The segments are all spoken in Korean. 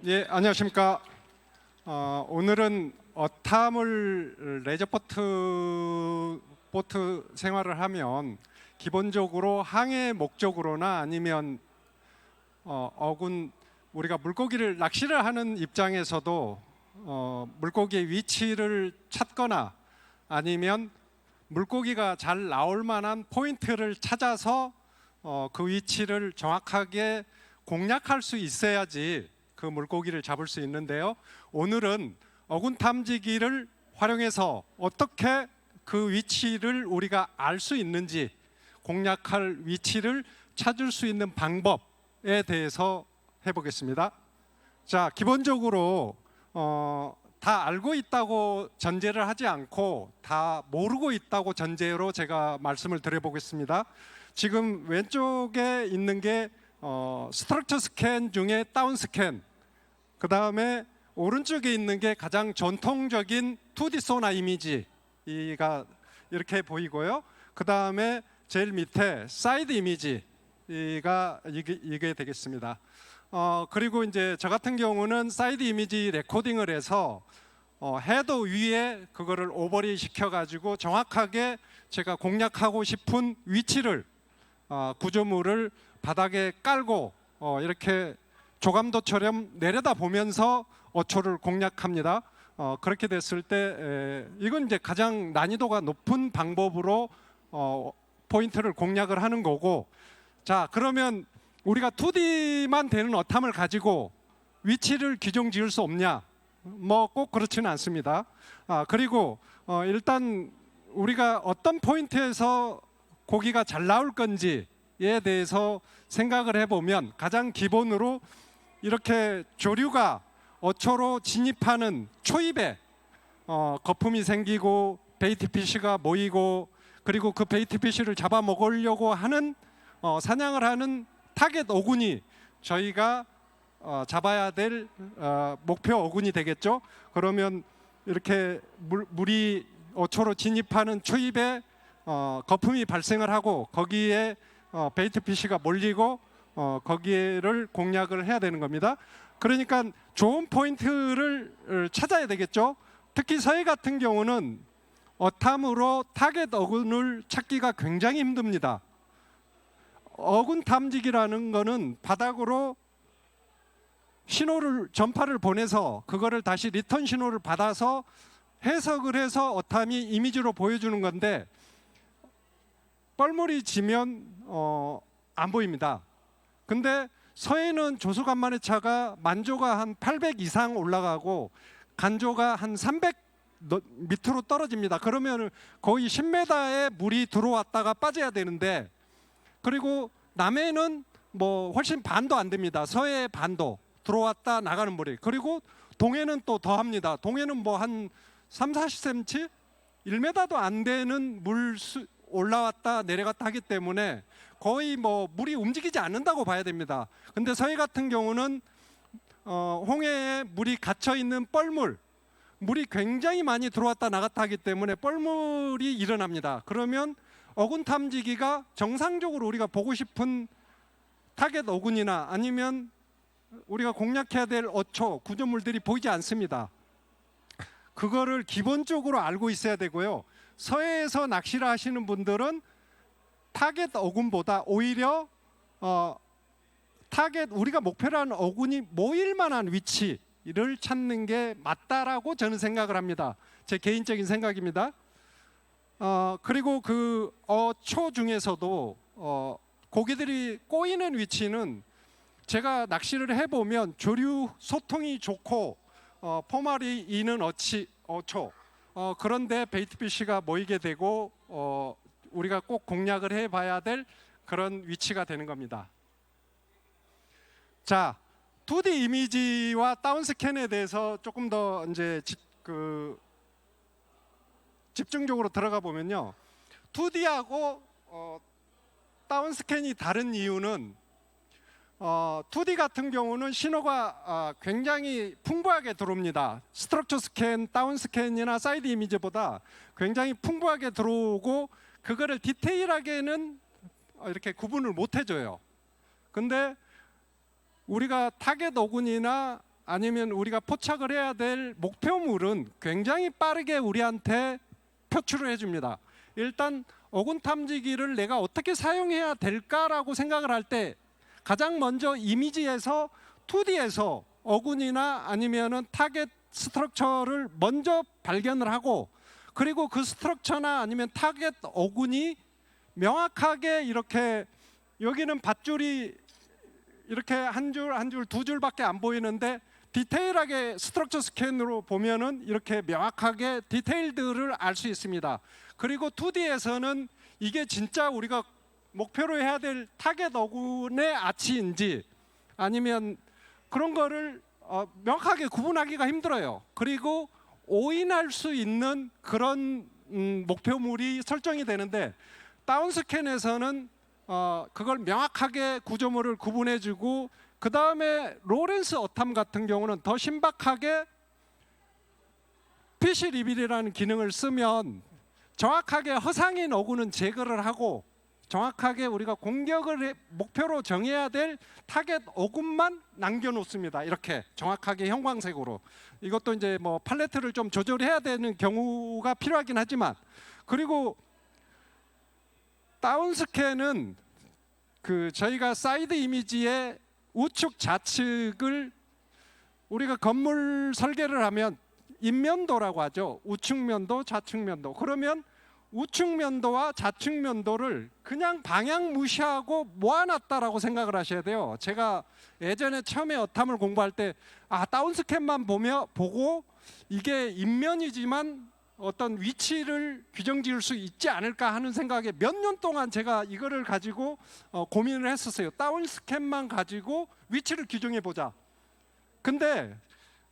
예, 안녕하십니까. 오늘은 어탐을 보트 생활을 하면 기본적으로 항해 목적으로나 아니면 어군 우리가 물고기를 낚시를 하는 입장에서도 물고기의 위치를 찾거나 아니면 물고기가 잘 나올 만한 포인트를 찾아서 그 위치를 정확하게 공략할 수 있어야지 그 물고기를 잡을 수 있는데요. 오늘은 어군 탐지기를 활용해서 어떻게 그 위치를 우리가 알 수 있는지, 공략할 위치를 찾을 수 있는 방법에 대해서 해보겠습니다. 자, 기본적으로 다 알고 있다고 전제를 하지 않고 다 모르고 있다고 전제로 제가 말씀을 드려보겠습니다. 지금 왼쪽에 있는 게 스트럭처 스캔 중에 다운 스캔, 그 다음에 오른쪽에 있는 게 가장 전통적인 2D 소나 이미지가 이렇게 보이고요. 그 다음에 제일 밑에 사이드 이미지가 이게 되겠습니다. 그리고 이제 저 같은 경우는 사이드 이미지 레코딩을 해서 헤더 위에 그거를 오버레이 시켜가지고 정확하게 제가 공략하고 싶은 위치를 구조물을 바닥에 깔고 이렇게 조감도처럼 내려다 보면서 어초를 공략합니다. 그렇게 됐을 때 이건 이제 가장 난이도가 높은 방법으로 포인트를 공략을 하는 거고, 자, 그러면 우리가 2D만 되는 어탐을 가지고 위치를 기종 지을 수 없냐? 뭐 꼭 그렇지는 않습니다. 그리고 일단 우리가 어떤 포인트에서 고기가 잘 나올 건지에 대해서 생각을 해보면 가장 기본으로 이렇게 조류가 어초로 진입하는 초입에 거품이 생기고 베이트피쉬가 모이고, 그리고 그 베이트피쉬를 잡아먹으려고 하는 사냥을 하는 타겟 어군이 저희가 잡아야 될 목표 어군이 되겠죠. 그러면 이렇게 물이 어초로 진입하는 초입에 거품이 발생을 하고 거기에 베이트피쉬가 몰리고 거기를 공략을 해야 되는 겁니다. 그러니까 좋은 포인트를 찾아야 되겠죠. 특히 서해 같은 경우는 어탐으로 타겟 어군을 찾기가 굉장히 힘듭니다. 어군 탐지기라는 거는 바닥으로 전파를 보내서 그거를 다시 리턴 신호를 받아서 해석을 해서 어탐이 이미지로 보여주는 건데, 뻘물이 지면 안 보입니다. 근데 서해는 조수간만의 차가 만조가 한 800 이상 올라가고 간조가 한 300 밑으로 떨어집니다. 그러면 거의 10m의 물이 들어왔다가 빠져야 되는데, 그리고 남해는 뭐 훨씬 반도 안 됩니다. 서해 반도 들어왔다 나가는 물이. 그리고 동해는 또 더합니다. 동해는 뭐 한 3, 40cm, 1m도 안 되는 물 올라왔다 내려갔다 하기 때문에 거의 뭐 물이 움직이지 않는다고 봐야 됩니다. 근데 서해 같은 경우는 홍해에 물이 갇혀 있는 뻘물, 물이 굉장히 많이 들어왔다 나갔다 하기 때문에 뻘물이 일어납니다. 그러면 어군 탐지기가 정상적으로 우리가 보고 싶은 타겟 어군이나 아니면 우리가 공략해야 될 어초, 구조물들이 보이지 않습니다. 그거를 기본적으로 알고 있어야 되고요. 서해에서 낚시를 하시는 분들은 타겟 어군보다 오히려 우리가 목표로 하는 어군이 모일 만한 위치를 찾는 게 맞다라고 저는 생각을 합니다. 제 개인적인 생각입니다. 그리고 그 어초 중에서도 고기들이 꼬이는 위치는 제가 낚시를 해보면 조류 소통이 좋고 포말이 이는 어초, 그런데 베이트피쉬가 모이게 되고 우리가 꼭 공략을 해봐야 될 그런 위치가 되는 겁니다. 자, 2D 이미지와 다운 스캔에 대해서 조금 더 이제 집중적으로 들어가 보면요, 2D하고 다운 스캔이 다른 이유는 2D 같은 경우는 신호가 굉장히 풍부하게 들어옵니다. 스트럭처 스캔, 다운 스캔이나 사이드 이미지보다 굉장히 풍부하게 들어오고 그거를 디테일하게는 이렇게 구분을 못 해줘요. 근데 우리가 타겟 어군이나 아니면 우리가 포착을 해야 될 목표물은 굉장히 빠르게 우리한테 표출을 해줍니다. 일단 어군 탐지기를 내가 어떻게 사용해야 될까라고 생각을 할 때 가장 먼저 이미지에서 2D에서 어군이나 아니면은 타겟 스트럭처를 먼저 발견을 하고, 그리고 그 스트럭처나 아니면 타겟 어군이 명확하게 이렇게, 여기는 밧줄이 이렇게 한 줄 한 줄 두 줄밖에 안 보이는데 디테일하게 스트럭처 스캔으로 보면은 이렇게 명확하게 디테일들을 알 수 있습니다. 그리고 2D에서는 이게 진짜 우리가 목표로 해야 될 타겟 어군의 아치인지 아니면 그런 거를 명확하게 구분하기가 힘들어요. 그리고 오인할 수 있는 그런 목표물이 설정이 되는데, 다운 스캔에서는 그걸 명확하게 구조물을 구분해주고, 그 다음에 로렌스 어탐 같은 경우는 더 신박하게 PC 리빌이라는 기능을 쓰면 정확하게 허상인 어군은 제거를 하고, 정확하게 우리가 공격을 목표로 정해야 될 타겟 어군만 남겨놓습니다. 이렇게 정확하게 형광색으로. 이것도 이제 뭐 팔레트를 좀 조절해야 되는 경우가 필요하긴 하지만, 그리고 다운 스캔은 그 저희가 사이드 이미지의 우측 좌측을 우리가 건물 설계를 하면 인면도라고 하죠. 우측면도, 좌측면도. 그러면 우측면도와 좌측면도를 그냥 방향 무시하고 모아놨다라고 생각을 하셔야 돼요. 제가 예전에 처음에 어탐을 공부할 때 다운 스캔만 보고 이게 인면이지만 어떤 위치를 규정 지을 수 있지 않을까 하는 생각에 몇 년 동안 제가 이거를 가지고 고민을 했었어요. 다운 스캔만 가지고 위치를 규정해 보자. 근데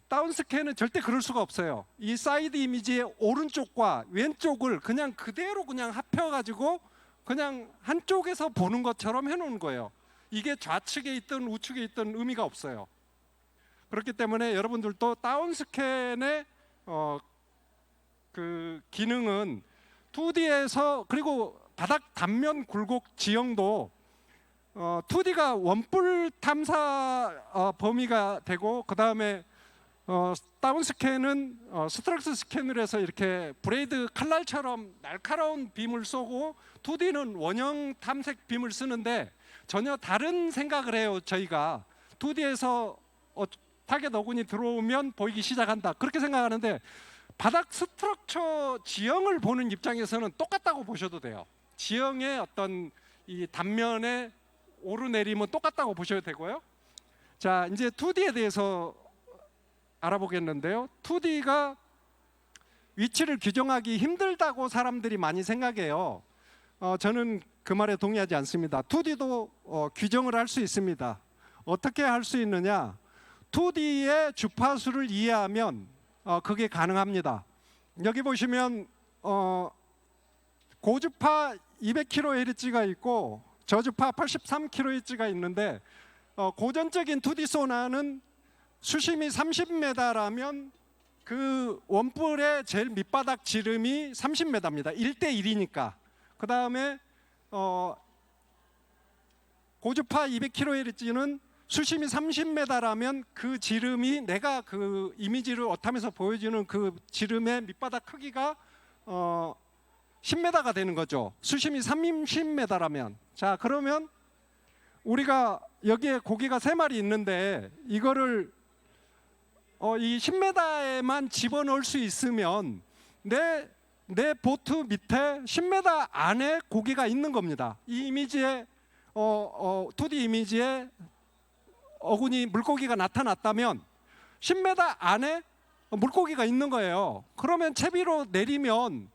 다운 스캔은 절대 그럴 수가 없어요. 이 사이드 이미지의 오른쪽과 왼쪽을 그냥 그대로 그냥 합혀가지고 그냥 한쪽에서 보는 것처럼 해놓은 거예요. 이게 좌측에 있든 우측에 있든 의미가 없어요. 그렇기 때문에 여러분들도 다운 스캔의 그 기능은 2D에서, 그리고 바닥 단면 굴곡 지형도 2D가 원뿔 탐사 범위가 되고, 그 다음에 다운 스캔은 스트럭처 스캔을 해서 이렇게 브레이드 칼날처럼 날카로운 빔을 쏘고, 2D는 원형 탐색 빔을 쓰는데 전혀 다른 생각을 해요. 저희가 2D에서 타겟 어군이 들어오면 보이기 시작한다, 그렇게 생각하는데 바닥 스트럭처 지형을 보는 입장에서는 똑같다고 보셔도 돼요. 지형의 어떤 이 단면의 오르내림은 똑같다고 보셔도 되고요. 자, 이제 2D에 대해서 알아보겠는데요. 2D가 위치를 규정하기 힘들다고 사람들이 많이 생각해요. 저는 그 말에 동의하지 않습니다. 2D도 규정을 할 수 있습니다. 어떻게 할 수 있느냐? 2D의 주파수를 이해하면 그게 가능합니다. 여기 보시면 고주파 200kHz가 있고 저주파 83kHz가 있는데, 고전적인 2D 소나는 수심이 30m라면 그 원뿔의 제일 밑바닥 지름이 30m입니다. 1대1이니까. 그 다음에 고주파 200kHz는 수심이 30m라면 그 지름이, 내가 그 이미지를 어탐에서 보여주는 그 지름의 밑바닥 크기가 10m가 되는 거죠. 수심이 30m라면. 자, 그러면 우리가 여기에 고기가 3마리 있는데 이거를 이 10m에만 집어넣을 수 있으면 내 보트 밑에 10m 안에 고기가 있는 겁니다. 이 이미지에 2D 이미지에 어군이 물고기가 나타났다면 10m 안에 물고기가 있는 거예요. 그러면 채비로 내리면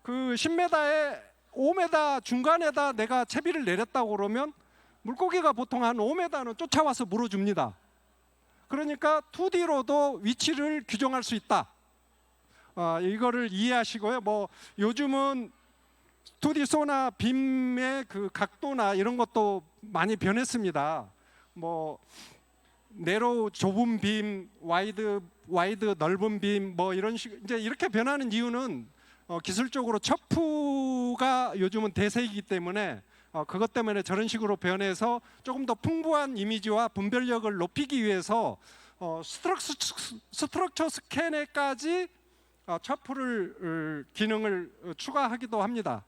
그 10m에 5m 중간에다 내가 채비를 내렸다고 그러면 물고기가 보통 한 5m는 쫓아와서 물어줍니다. 그러니까 2D로도 위치를 규정할 수 있다. 이거를 이해하시고요. 뭐 요즘은 2D 소나 빔의 그 각도나 이런 것도 많이 변했습니다. 뭐 내로 좁은 빔, 와이드 넓은 빔, 뭐 이런 식, 이제 이렇게 변하는 이유는 기술적으로 첩프가 요즘은 대세이기 때문에 그것 때문에 저런 식으로 변해서 조금 더 풍부한 이미지와 분별력을 높이기 위해서 스트럭처 스캔에까지 셔플을 기능을 추가하기도 합니다.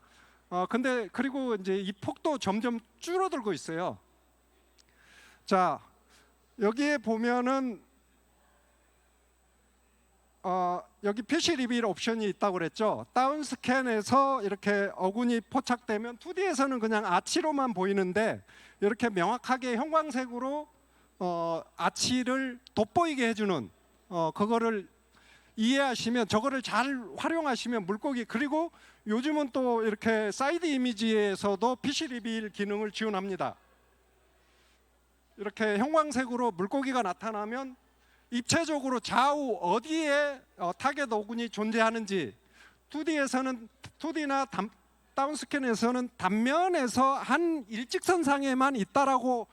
근데 그리고 이제 이 폭도 점점 줄어들고 있어요. 자, 여기에 보면은 여기 PC 리빌 옵션이 있다고 그랬죠. 다운 스캔에서 이렇게 어군이 포착되면 2D에서는 그냥 아치로만 보이는데 이렇게 명확하게 형광색으로 아치를 돋보이게 해주는 그거를 이해하시면, 저거를 잘 활용하시면 물고기, 그리고 요즘은 또 이렇게 사이드 이미지에서도 PC 리빌 기능을 지원합니다. 이렇게 형광색으로 물고기가 나타나면 입체적으로 좌우 어디에 타겟 어군이 존재하는지, 2D나 다운스캔에서는 단면에서 한 일직선상에만 있다라고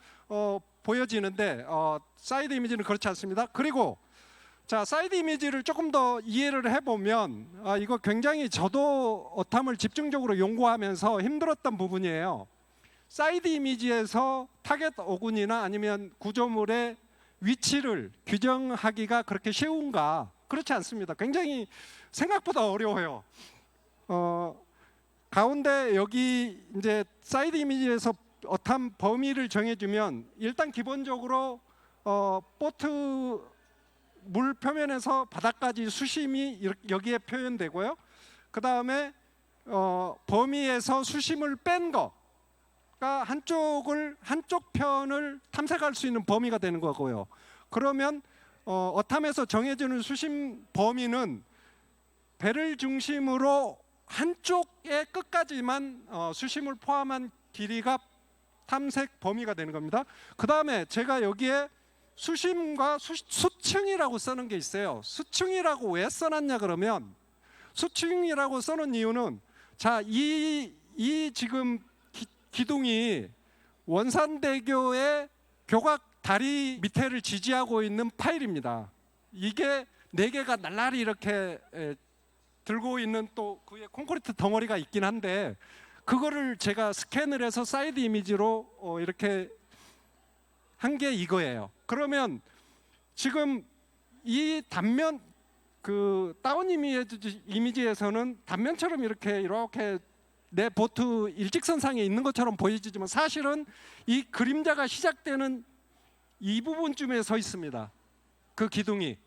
보여지는데 사이드 이미지는 그렇지 않습니다. 그리고 자, 사이드 이미지를 조금 더 이해를 해보면 이거 굉장히 저도 어탐을 집중적으로 연구하면서 힘들었던 부분이에요. 사이드 이미지에서 타겟 어군이나 아니면 구조물의 위치를 규정하기가 그렇게 쉬운가? 그렇지 않습니다. 굉장히 생각보다 어려워요. 가운데 여기 이제 사이드 이미지에서 어탐 범위를 정해주면 일단 기본적으로 보트 물 표면에서 바닥까지 수심이 여기에 표현되고요. 그 다음에 범위에서 수심을 뺀 거가 한쪽 편을 탐색할 수 있는 범위가 되는 거고요. 그러면 어탐에서 정해주는 수심 범위는 배를 중심으로 한쪽의 끝까지만 수심을 포함한 길이가 탐색 범위가 되는 겁니다. 그 다음에 제가 여기에 수심과 수층이라고 써놓은 게 있어요. 수층이라고 왜 써놨냐 그러면, 수층이라고 써놓은 이유는, 자, 이 지금 기둥이 원산대교의 교각 다리 밑에를 지지하고 있는 파일입니다. 이게 4개가 날라리 이렇게 들고 있는 또 그의 콘크리트 덩어리가 있긴 한데, 그거를 제가 스캔을 해서 사이드 이미지로 이렇게 한 게 이거예요. 그러면 지금 이 단면, 그 다운 이미지에서는 단면처럼 이렇게 내 보트 일직선상에 있는 것처럼 보이지만 사실은 이 그림자가 시작되는 이 부분쯤에 서 있습니다. 그 기둥이.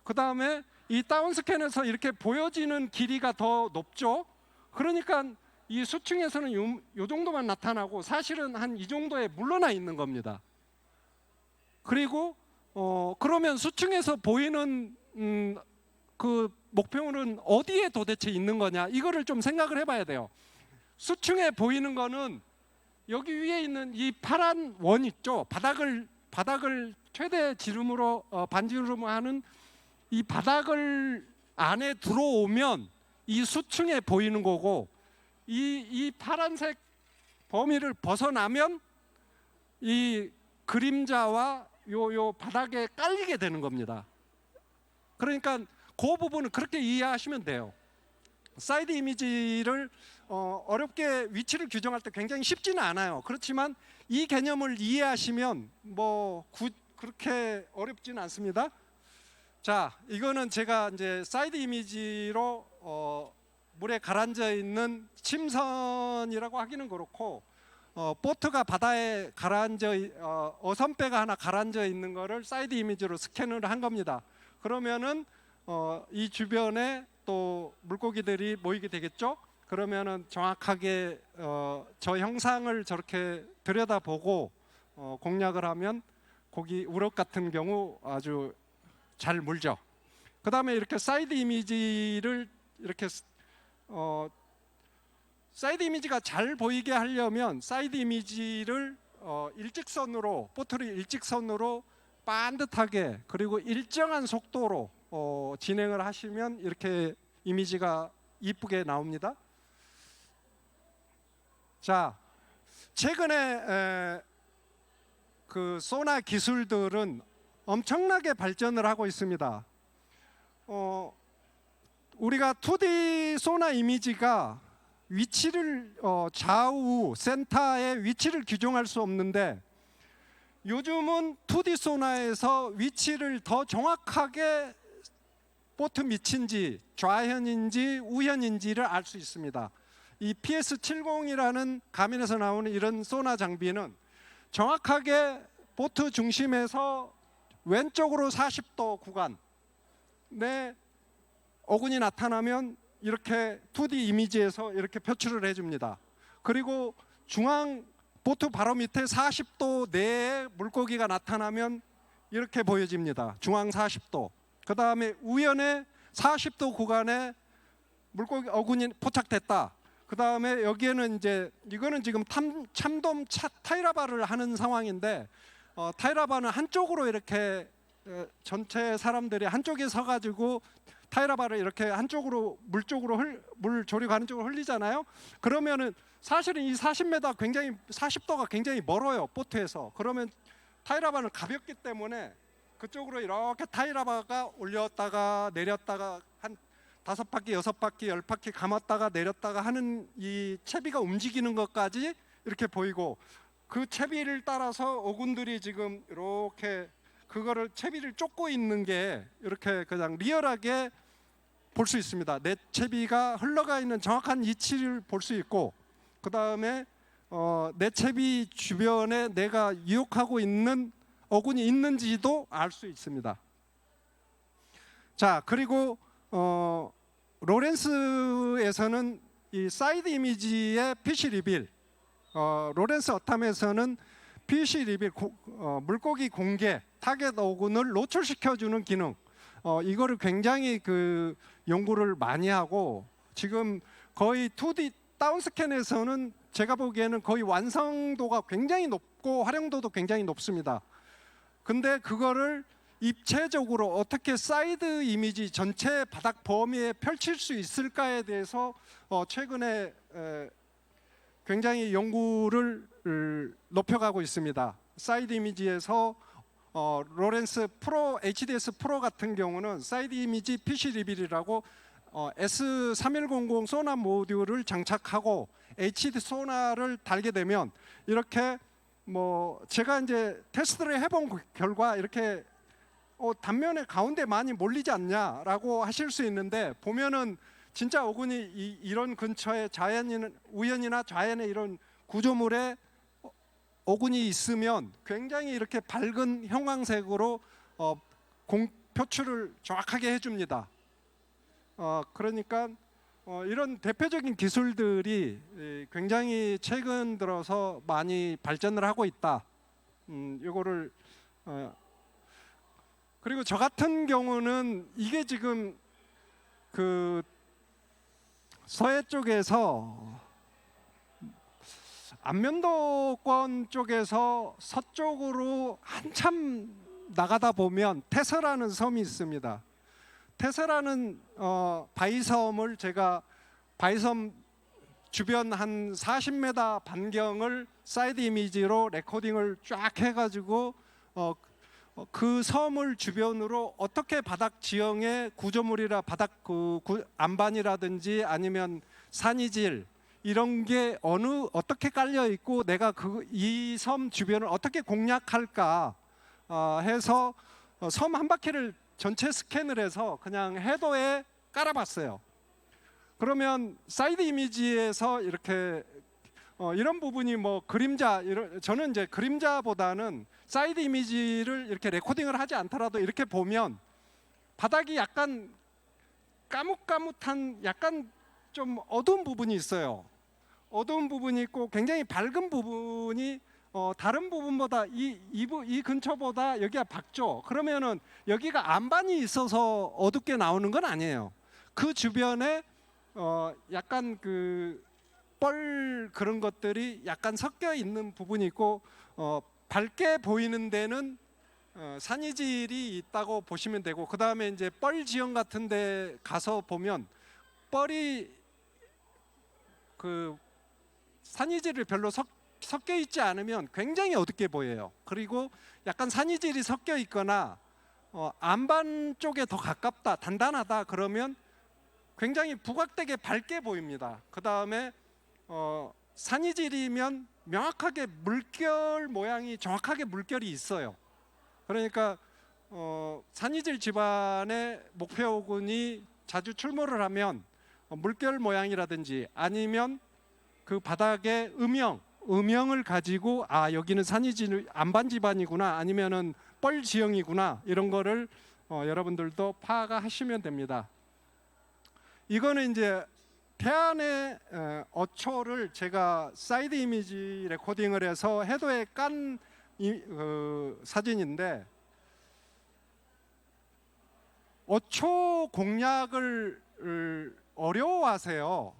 그 다음에 이 다운 스캔에서 이렇게 보여지는 길이가 더 높죠. 그러니까 이 수층에서는 요 정도만 나타나고 사실은 한 이 정도에 물러나 있는 겁니다. 그리고 그러면 수층에서 보이는 그 목표물은 어디에 도대체 있는 거냐, 이거를 좀 생각을 해봐야 돼요. 수층에 보이는 거는 여기 위에 있는 이 파란 원 있죠. 바닥을 최대 지름으로 반지름으로 하는 이 바닥을 안에 들어오면 이 수층에 보이는 거고, 이 파란색 범위를 벗어나면 이 그림자와 요 바닥에 깔리게 되는 겁니다. 그러니까 그 부분은 그렇게 이해하시면 돼요. 사이드 이미지를 어렵게 위치를 규정할 때 굉장히 쉽지는 않아요. 그렇지만 이 개념을 이해하시면 뭐 그렇게 어렵지는 않습니다. 자, 이거는 제가 이제 사이드 이미지로 물에 가라앉아 있는 침선이라고 하기는 그렇고, 보트가 바다에 어선배가 하나 가라앉아 있는 거를 사이드 이미지로 스캔을 한 겁니다. 그러면은 이 주변에 또 물고기들이 모이게 되겠죠. 그러면은 정확하게 저 형상을 저렇게 들여다보고 공략을 하면 고기 우럭 같은 경우 아주 잘 물죠. 그 다음에 이렇게 사이드 이미지를 이렇게 사이드 이미지가 잘 보이게 하려면 사이드 이미지를 일직선으로, 보트를 일직선으로 반듯하게 그리고 일정한 속도로 진행을 하시면 이렇게 이미지가 이쁘게 나옵니다. 자, 최근에 그 소나 기술들은 엄청나게 발전을 하고 있습니다. 우리가 2D 소나 이미지가 위치를 좌우 센터의 위치를 규정할 수 없는데, 요즘은 2D 소나에서 위치를 더 정확하게 보트 밑인지 좌현인지 우현인지를 알 수 있습니다. 이 PS70이라는 가면에서 나오는 이런 소나 장비는 정확하게 보트 중심에서 왼쪽으로 40도 구간에 어군이 나타나면 이렇게 2D 이미지에서 이렇게 표출을 해줍니다. 그리고 중앙 보트 바로 밑에 40도 내에 물고기가 나타나면 이렇게 보여집니다. 중앙 40도. 그 다음에 우연에 40도 구간에 물고기 어군이 포착됐다. 그 다음에 여기에는 이제 이거는 지금 참돔 타이라바를 하는 상황인데 타이라바는 한쪽으로 이렇게 전체 사람들이 한쪽에 서가지고 타이라바를 이렇게 한쪽으로 물 쪽으로 물 조리 가는 쪽으로 흘리잖아요. 그러면은 사실은 이 40m 굉장히 40도가 굉장히 멀어요 보트에서. 그러면 타이라바는 가볍기 때문에 그쪽으로 이렇게 타이라바가 올렸다가 내렸다가 한 5바퀴, 6바퀴, 10바퀴 감았다가 내렸다가 하는 이 채비가 움직이는 것까지 이렇게 보이고 그 채비를 따라서 어군들이 지금 이렇게 그거를 채비를 쫓고 있는 게 이렇게 그냥 리얼하게 볼 수 있습니다. 내 채비가 흘러가 있는 정확한 위치를 볼 수 있고 그 다음에 내 채비 주변에 내가 유혹하고 있는 어군이 있는지도 알 수 있습니다. 자, 그리고 로렌스에서는 이 사이드 이미지의 PC 리빌, 로렌스 어탐에서는 PC 리빌, 물고기 공개, 타겟 어군을 노출시켜주는 기능, 이거를 굉장히 그 연구를 많이 하고 지금 거의 2D 다운스캔에서는 제가 보기에는 거의 완성도가 굉장히 높고 활용도도 굉장히 높습니다. 근데 그거를 입체적으로 어떻게 사이드 이미지 전체 바닥 범위에 펼칠 수 있을까에 대해서 최근에 굉장히 연구를 높여가고 있습니다. 사이드 이미지에서 로렌스 프로 HDS 프로 같은 경우는 사이드 이미지 PC 리빌이라고 S3100 소나 모듈을 장착하고 HD 소나를 달게 되면 이렇게 뭐 제가 이제 테스트를 해본 결과 이렇게 단면에 가운데 많이 몰리지 않냐라고 하실 수 있는데 보면은 진짜 어군이 이런 근처에 우연이나 좌연의 이런 구조물에 어군이 있으면 굉장히 이렇게 밝은 형광색으로 표출을 정확하게 해줍니다. 그러니까 이런 대표적인 기술들이 굉장히 최근 들어서 많이 발전을 하고 있다. 이거를 그리고 저 같은 경우는 이게 지금 그 서해 쪽에서 안면도권 쪽에서 서쪽으로 한참 나가다 보면 태서라는 섬이 있습니다. 태서라는 바위섬을 제가 바위섬 주변 한 40m 반경을 사이드 이미지로 레코딩을 쫙 해가지고 그 섬을 주변으로 어떻게 바닥 지형의 구조물이라 바닥 안반이라든지 아니면 산이질 이런 게 어떻게 깔려 있고 내가 이 섬 주변을 어떻게 공략할까 해서 섬 한 바퀴를 전체 스캔을 해서 그냥 해도에 깔아봤어요. 그러면 사이드 이미지에서 이렇게 이런 부분이 뭐 그림자, 저는 이제 그림자보다는 사이드 이미지를 이렇게 레코딩을 하지 않더라도 이렇게 보면 바닥이 약간 까뭇까뭇한 약간 좀 어두운 부분이 있어요. 어두운 부분이 있고 굉장히 밝은 부분이 다른 부분보다 이 근처보다 여기가 밝죠. 그러면은 여기가 안반이 있어서 어둡게 나오는 건 아니에요. 그 주변에 약간 뻘 그런 것들이 약간 섞여 있는 부분이 있고 밝게 보이는 데는 산이질이 있다고 보시면 되고 그 다음에 이제 뻘 지형 같은 데 가서 보면 뻘이 산이질을 별로 섞여 있지 않으면 굉장히 어둡게 보여요. 그리고 약간 산이질이 섞여 있거나 안반 쪽에 더 가깝다, 단단하다 그러면 굉장히 부각되게 밝게 보입니다. 그 다음에 산이질이면 명확하게 물결 모양이 정확하게 물결이 있어요. 그러니까 산이질 집안의 목표군이 자주 출몰을 하면 물결 모양이라든지 아니면 그 바닥에 음영을 가지고 아 여기는 산이질 안반 집안이구나 아니면은 뻘 지형이구나 이런 거를 여러분들도 파악하시면 됩니다. 이거는 이제 태안의 어초를 제가 사이드 이미지 레코딩을 해서 해도에 깐 사진인데 어초 공략을 어려워하세요.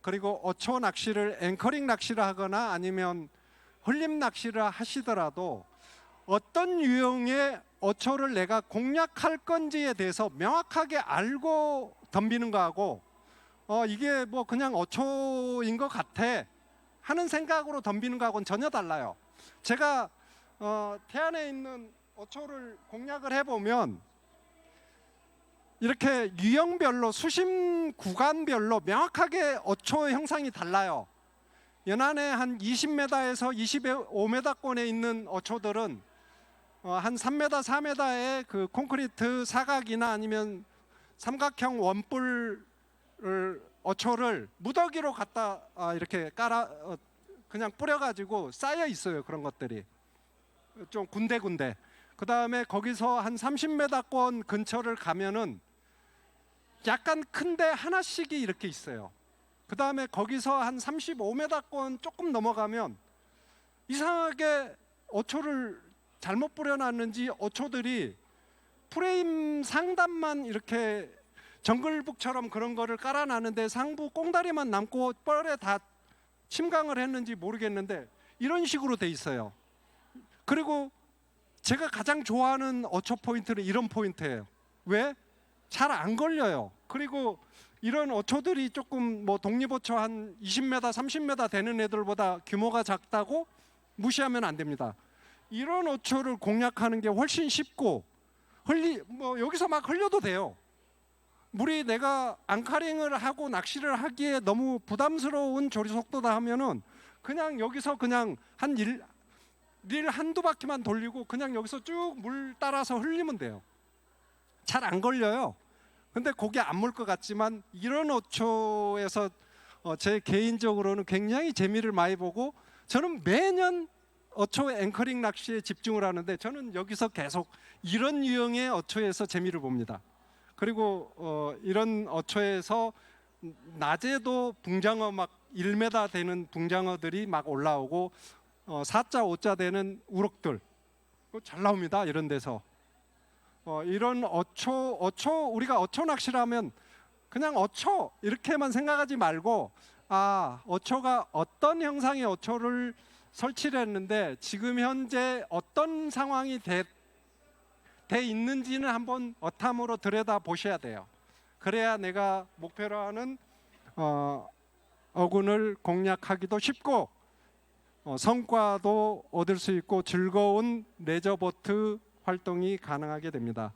그리고 어초 낚시를 앵커링 낚시를 하거나 아니면 흘림 낚시를 하시더라도 어떤 유형의 어초를 내가 공략할 건지에 대해서 명확하게 알고 덤비는 거하고 이게 뭐 그냥 어초인 것 같아 하는 생각으로 덤비는 거하고는 전혀 달라요. 제가 태안에 있는 어초를 공략을 해보면 이렇게 유형별로 수심 구간별로 명확하게 어초 형상이 달라요. 연안에 한 20m에서 25m권에 있는 어초들은 한 3m, 4m의 그 콘크리트 사각이나 아니면 삼각형 원뿔 어초를 무더기로 갖다 이렇게 깔아 그냥 뿌려가지고 쌓여 있어요. 그런 것들이 좀 군데군데. 그 다음에 거기서 한 30m권 근처를 가면은 약간 큰데 하나씩이 이렇게 있어요. 그 다음에 거기서 한 35m권 조금 넘어가면 이상하게 어초를 잘못 뿌려놨는지 어초들이 프레임 상단만 이렇게 정글북처럼 그런 거를 깔아놨는데 상부 꽁다리만 남고 뻘에 다 침강을 했는지 모르겠는데 이런 식으로 돼 있어요. 그리고 제가 가장 좋아하는 어초 포인트는 이런 포인트예요. 왜? 잘 안 걸려요. 그리고 이런 어초들이 조금 뭐 독립어초 한 20m, 30m 되는 애들보다 규모가 작다고 무시하면 안 됩니다. 이런 어초를 공략하는 게 훨씬 쉽고 뭐 여기서 막 흘려도 돼요. 물이 내가 앙카링을 하고 낚시를 하기에 너무 부담스러운 조리 속도다 하면은 그냥 여기서 그냥 릴 한두 바퀴만 돌리고 그냥 여기서 쭉 물 따라서 흘리면 돼요. 잘 안 걸려요. 근데 고기 안 물 것 같지만 이런 어초에서 제 개인적으로는 굉장히 재미를 많이 보고 저는 매년 어초 앵커링 낚시에 집중을 하는데 저는 여기서 계속 이런 유형의 어초에서 재미를 봅니다. 그리고 이런 어초에서 낮에도 붕장어 막 1m 되는 붕장어들이 막 올라오고 4자 5자 되는 우럭들 잘 나옵니다. 이런 데서 이런 어초 우리가 어초 낚시를 하면 그냥 어초 이렇게만 생각하지 말고 아 어초가 어떤 형상의 어초를 설치를 했는데 지금 현재 어떤 상황이 돼 있는지는 한번 어탐으로 들여다 보셔야 돼요. 그래야 내가 목표로 하는 어군을 공략하기도 쉽고 성과도 얻을 수 있고 즐거운 레저보트 활동이 가능하게 됩니다.